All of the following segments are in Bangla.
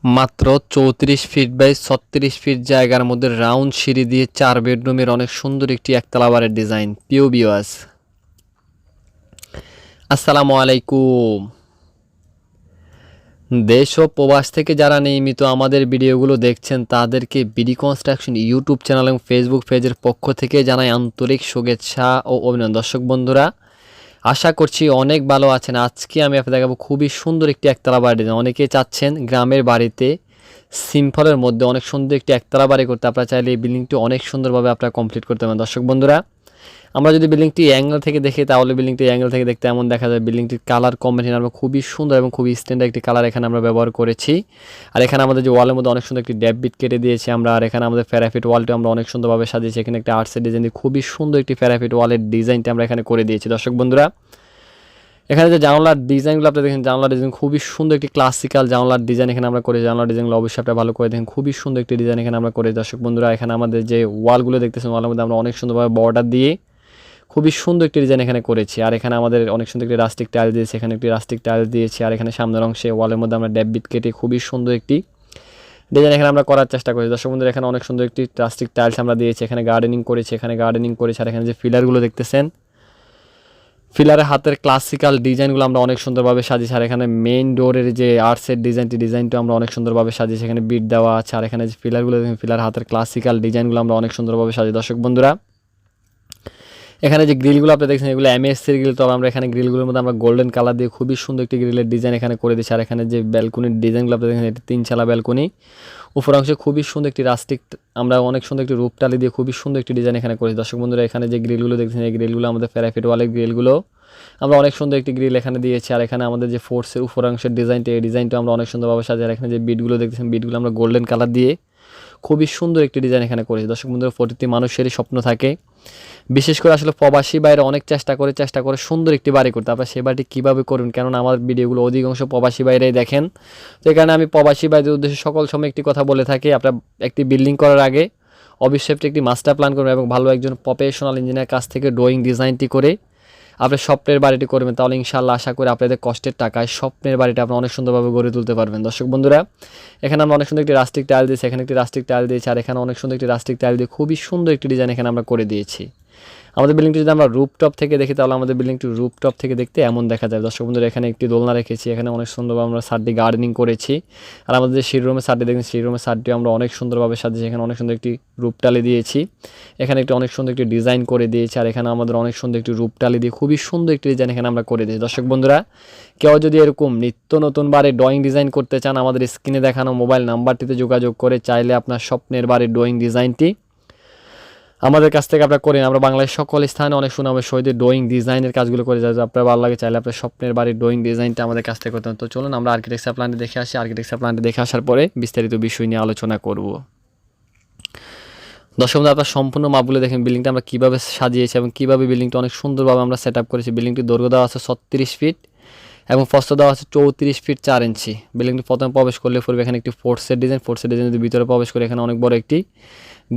মাত্র 34 ফিট বাই 36 ফিট জায়গার মধ্যে রাউন্ড সিঁড়ি দিয়ে 4 বেডরুমের অনেক সুন্দর একটি একতলা বাড়ির ডিজাইন। প্রিয় ভিউয়ার্স, আসসালামু আলাইকুম। দেশ ও প্রবাস থেকে যারা নিয়মিত আমাদের ভিডিওগুলো দেখছেন তাদেরকে বিডি কনস্ট্রাকশন ইউটিউব চ্যানেল এবং ফেসবুক পেজের পক্ষ থেকে জানাই আন্তরিক শুভেচ্ছা ও অভিনন্দন। দর্শক বন্ধুরা, আশা করছি অনেক ভালো আছেন। আজকে আমি আপনাদের দেখাবো খুবই সুন্দর একটি একতলা বাড়ি ডিজাইন। অনেকেই চাচ্ছেন গ্রামের বাড়িতে সিম্পলের মধ্যে অনেক সুন্দর একটি একতলা বাড়ি করতে। আপনারা চাইলে এই বিল্ডিংটি অনেক সুন্দরভাবে আপনারা কমপ্লিট করতে পারেন। দর্শক বন্ধুরা, আমরা যদি বিল্ডিংটি অ্যাঙ্গেল থেকে দেখি তাহলে বিল্ডিংটি অ্যাঙ্গেল থেকে দেখতে এমন দেখা যায়। বিল্ডিংটির কালার কম্বিনেশন আমরা খুবই সুন্দর এবং খুবই স্ট্যান্ডার্ড একটি কালার এখানে আমরা ব্যবহার করেছি। আর এখানে আমাদের যে ওয়ালের মধ্যে অনেক সুন্দর একটি ড্যাপ বিট কেটে দিয়েছি আমরা। আর এখানে আমাদের প্যারাফিট ওয়ালটি আমরা অনেক সুন্দরভাবে সাজিয়েছি। এখানে একটা আর্টসের ডিজাইন দিয়ে খুবই সুন্দর একটি প্যারাফিট ওয়ালের ডিজাইনটা আমরা এখানে করে দিয়েছি। দর্শক বন্ধুরা, এখানে যে জানলার ডিজাইনগুলো আপনি দেখেন, জানলার ডিজাইন খুবই সুন্দর একটি ক্লাসিক্যাল জানলার ডিজাইন এখানে আমরা করেছি। জানলার ডিজাইনগুলো অবশ্যই আপনারা ভালো করে দেখেন, খুবই সুন্দর একটি ডিজাইন এখানে আমরা করেছি। দর্শক বন্ধুরা, এখানে আমাদের যে ওয়ালগুলো দেখতেছেন ওয়ালের মধ্যে আমরা অনেক সুন্দরভাবে বর্ডার দিয়ে খুবই সুন্দর একটি ডিজাইন এখানে করেছি। আর এখানে আমাদের অনেক সুন্দর একটি রাস্টিক টাইল দিয়েছি, এখানে একটি রাস্টিক টাইল দিয়েছি। আর এখানে সামনের অংশে ওয়ালের মধ্যে আমরা ড্যাব বিট কেটে খুবই সুন্দর একটি ডিজাইন এখানে আমরা করার চেষ্টা করেছি। দর্শক বন্ধুরা, এখানে অনেক সুন্দর একটি রাস্টিক টাইলস আমরা দিয়েছি। এখানে গার্ডেনিং করেছি, এখানে গার্ডেনিং করেছি। আর এখানে যে ফিলারগুলো দেখতেছেন, ফিলারের হাতের ক্লাসিক্যাল ডিজাইনগুলো আমরা অনেক সুন্দরভাবে সাজিয়েছি। আর এখানে মেইন ডোরের যে আর্টসের ডিজাইনটা আমরা অনেক সুন্দরভাবে সাজিয়েছি। এখানে বিট দেওয়া আছে। আর এখানে যে ফিলারগুলো দেখেন, ফিলার হাতের ক্লাসিক্যাল ডিজাইনগুলো আমরা অনেক সুন্দরভাবে সাজিয়ে। দর্শক বন্ধুরা, এখানে যে গ্রিলগুলো আপনি দেখছেন এগুলো এমএসসির গ্রিল, তো আমরা এখানে গ্রিলগুলোর মধ্যে আমরা গোল্ডেন কালার দিয়ে খুবই সুন্দর একটি গ্রিলের ডিজাইন এখানে করে দিচ্ছি। আর এখানে যে ব্যালকনির ডিজাইনগুলো আপনি দেখেন, এটি 3 চালা ব্যালকনি। উপর অংশে খুবই সুন্দর একটি রাস্টিক আমরা অনেক সুন্দর একটি রূপ টালি দিয়ে খুবই সুন্দর একটি ডিজাইন এখানে করেছি। দর্শক বন্ধুরা, এখানে যে গ্রিলগুলো দেখছেন এই গ্রিলগুলো আমাদের প্যারাফিট ওয়ালের গ্রিলগুলো আমরা অনেক সুন্দর একটি গ্রিল এখানে দিয়েছি। আর এখানে আমাদের যে ফোর্সের উপর অংশের ডিজাইনটা, এই ডিজাইনটা আমরা অনেক সুন্দরভাবে সাজিয়ে। আর এখানে যে বিটগুলো দেখছেন, বিটগুলো আমরা গোল্ডেন কালার দিয়ে খুবই সুন্দর একটি ডিজাইন এখানে করেছি। দর্শক বন্ধুরা, প্রতিটি মানুষেরই স্বপ্ন থাকে, বিশেষ করে আসলে প্রবাসী বাইরে অনেক চেষ্টা করে সুন্দর একটি বাড়ি করতে। আপনারা সেই বাড়িটি কীভাবে করুন, কেননা আমার ভিডিওগুলো অধিকাংশ প্রবাসী বাইরেই দেখেন। তো এই কারণে আমি প্রবাসী বাইরের উদ্দেশ্যে সকল সময় একটি কথা বলে থাকি, আপনার একটি বিল্ডিং করার আগে অবশ্যই একটি মাস্টার প্ল্যান করবেন এবং ভালো একজন প্রফেশনাল ইঞ্জিনিয়ার কাছ থেকে ড্রয়িং ডিজাইনটি করে আপনার স্বপ্নের বাড়িটি করবেন। তাহলে ইনশাআল্লাহ আশা করি আপনাদের কষ্টের টাকায় স্বপ্নের বাড়িটা আপনি অনেক সুন্দরভাবে গড়ে তুলতে পারবেন। দর্শক বন্ধুরা, এখানে আমরা অনেক সুন্দর একটি রাস্টিক টাইল দিয়েছি, এখানে একটি রাস্টিক টাইল দিয়েছি। আর এখানে অনেক সুন্দর একটি রাস্টিক টাইল দিয়ে খুবই সুন্দর একটি ডিজাইন এখানে আমরা করে দিয়েছি। আমাদের বিল্ডিংটি যদি আমরা রুপটপ থেকে দেখি তাহলে আমাদের বিল্ডিংটি রুপটপ থেকে দেখতে এমন দেখা যায়। দর্শক বন্ধুরা, এখানে একটি দোলনা রেখেছি, এখানে অনেক সুন্দরভাবে আমরা সাইডটি গার্ডেনিং করেছি। আর আমাদের যে সিঁড়ি রুমের সাইডটি দেখেন, সিঁড়ি রুমের সাইডটিও আমরা অনেক সুন্দরভাবে সাজিয়েছি। এখানে অনেক সুন্দর একটি রূপটালি দিয়েছি, এখানে একটি অনেক সুন্দর একটি ডিজাইন করে দিয়েছি। আর এখানে আমাদের অনেক সুন্দর একটি রূপটালি দিয়ে খুবই সুন্দর একটি ডিজাইন এখানে আমরা করে দিয়েছি। দর্শক বন্ধুরা, কেউ যদি এরকম নিত্য নতুন বাড়ি ড্রয়িং ডিজাইন করতে চান, আমাদের স্ক্রিনে দেখানো মোবাইল নাম্বারটিতে যোগাযোগ করে চাইলে আপনার স্বপ্নের বাড়ির ড্রয়িং ডিজাইনটি আমাদের কাছ থেকে আপনারা করেন। আমরা বাংলাদেশের সকল স্থানে অনেক সুনামের সহিত ড্রয়িং ডিজাইনের কাজগুলো করে যাই। আপনার ভালো লাগে চাইলে আপনার স্বপ্নের বাড়ির ড্রয়িং ডিজাইনটা আমাদের কাছ থেকে করতে। তো চলুন আমরা আর্কিটেকচার প্ল্যানটি দেখে আসি। আর্কিটেকচার প্ল্যানটি দেখে আসার পরে বিস্তারিত বিষয় নিয়ে আলোচনা করব। দর্শক বন্ধুরা, আপনার সম্পূর্ণ মাপগুলো দেখেন বিল্ডিংটা আমরা কীভাবে সাজিয়েছি এবং কীভাবে বিল্ডিংটা অনেক সুন্দরভাবে আমরা সেট আপ করেছি। বিল্ডিংটির দৈর্ঘ্য দেওয়া আছে 36 ফিট এবং প্রস্থ দেওয়া আছে 34 ফিট 4 ইঞ্চি। বিল্ডিংটি প্রথমে প্রবেশ করলে পড়বে এখানে একটি ফোর্সের ডিজাইন যদি ভিতরে প্রবেশ করে এখানে অনেক বড় একটি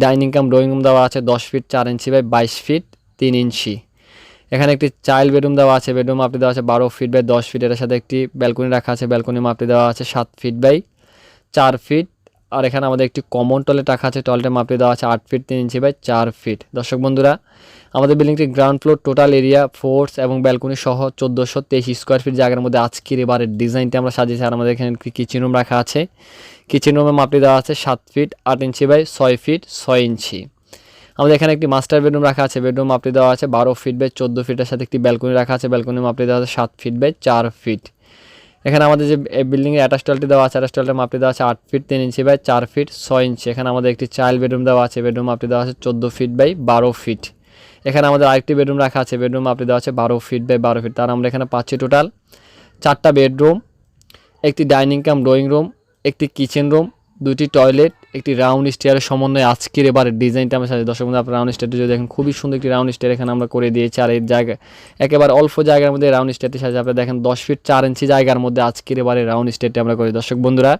ডাইনিং কাম ড্রয়িং রুম দেওয়া আছে 10 ফিট 4 ইঞ্চি বাই 22 ফিট 3 ইঞ্চি। এখানে একটি চাইল্ড বেডরুম দেওয়া আছে, বেডরুম মাপটি দেওয়া আছে 12 ফিট বাই 10 ফিট। এর সাথে একটি ব্যালকনি রাখা আছে, ব্যালকনি মাপটি দেওয়া আছে 7 ফিট বাই 4 ফিট। আর এখানে আমাদের একটি কমন টয়লেট রাখা আছে, টয়লেটের মাপটি দেওয়া আছে 8 ফিট 3 ইঞ্চি বাই 4 ফিট। দর্শক বন্ধুরা, আমাদের বিল্ডিংটি ground floor total area force এবং ব্যালকনি সহ 1423 স্কোয়ার ফিট জায়গার মধ্যে আজকের এবারের ডিজাইনটা আমরা সাজিয়েছি। আর আমাদের এখানে একটি কিচেন রুম রাখা আছে, কিচেন রুমের মাপটি দেওয়া আছে 7 ফিট 8 ইঞ্চি বাই 6 ফিট 6 ইঞ্চি। আমাদের এখানে একটি মাস্টার বেডরুম রাখা আছে, বেডরুম মাপটি দেওয়া আছে 12 ফিট বাই 14 ফিটের সাথে একটি ব্যালকনি রাখা আছে, ব্যালকনির মাপটি দেওয়া আছে 7 ফিট বাই 4 ফিট। এখানে আমাদের যে বিল্ডিংয়ে অ্যাটাচ টয়লেটটি দেওয়া আছে, অ্যাটাচ টয়লেটের মাপটি দেওয়া আছে 8 ফিট 3 ইঞ্চি বাই 4 ফিট 6 ইঞ্চি। এখানে আমাদের একটি চাইল্ড বেডরুম দেওয়া আছে, বেডরুম মাপটি দেওয়া আছে 14 ফিট বাই 12 ফিট। এখানে আমাদের আরেকটি বেডরুম রাখা আছে, বেডরুম মাপটি দেওয়া আছে 12 ফিট বাই 12 ফিট। তার আমরা এখানে পাচ্ছি টোটাল 4টা বেডরুম, একটি ডাইনিং কাম ড্রয়িং রুম, একটি কিচেন রুম, 2টি টয়লেট, একটি রাউন্ড স্টেয়ারের সমন্বয়ে আজকের এবারের ডিজাইনটা আমরা সাজিয়েছি। দর্শক বন্ধু, আপনার রাউন্ড স্টেয়ারটি যদি দেখেন খুবই সুন্দর একটি রাউন্ড স্টেয়ার এখানে আমরা করে দিয়েছি। আর এর জায়গা একেবারে অল্প জায়গার মধ্যে রাউন্ড স্টেয়ারটি সাজিয়ে আপনারা দেখেন 10 ফিট 4 ইঞ্চি জায়গার মধ্যে আজকের এবারে রাউন্ড স্টেয়ারটি আমরা করি। দর্শক বন্ধুরা,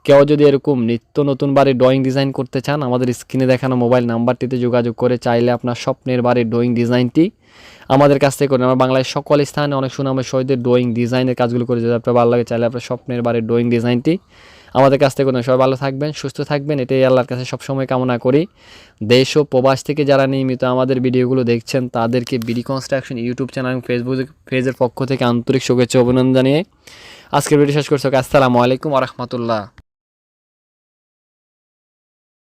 কেউ যদি এরকম নিত্য নতুন বাড়ির ড্রয়িং ডিজাইন করতে চান, আমাদের স্ক্রিনে দেখানো মোবাইল নাম্বারটিতে যোগাযোগ করে চাইলে আপনার স্বপ্নের বাড়ির ড্রয়িং ডিজাইনটি আমাদের কাছ থেকে করেন। আমরা বাংলাদেশের সকল স্থানে অনেক সুনামের সহিত ড্রয়িং ডিজাইনের কাজগুলো করে যদি আপনার ভালো লাগে চাইলে আপনার স্বপ্নের বাড়ির ড্রয়িং ডিজাইনটি আমাদের কাছ থেকে সবাই ভালো থাকবেন, সুস্থ থাকবেন, এটাই আল্লাহর কাছে সবসময় কামনা করি। দেশ ও প্রবাস থেকে যারা নিয়মিত আমাদের ভিডিওগুলো দেখছেন তাদেরকে বিডি কনস্ট্রাকশন ইউটিউব চ্যানেল এবং ফেসবুক পেজের পক্ষ থেকে আন্তরিক শুভেচ্ছা অভিনন্দন জানিয়ে আজকের ভিডিও শেষ করছি। আসসালামু আলাইকুম ওয়া রাহমাতুল্লাহ।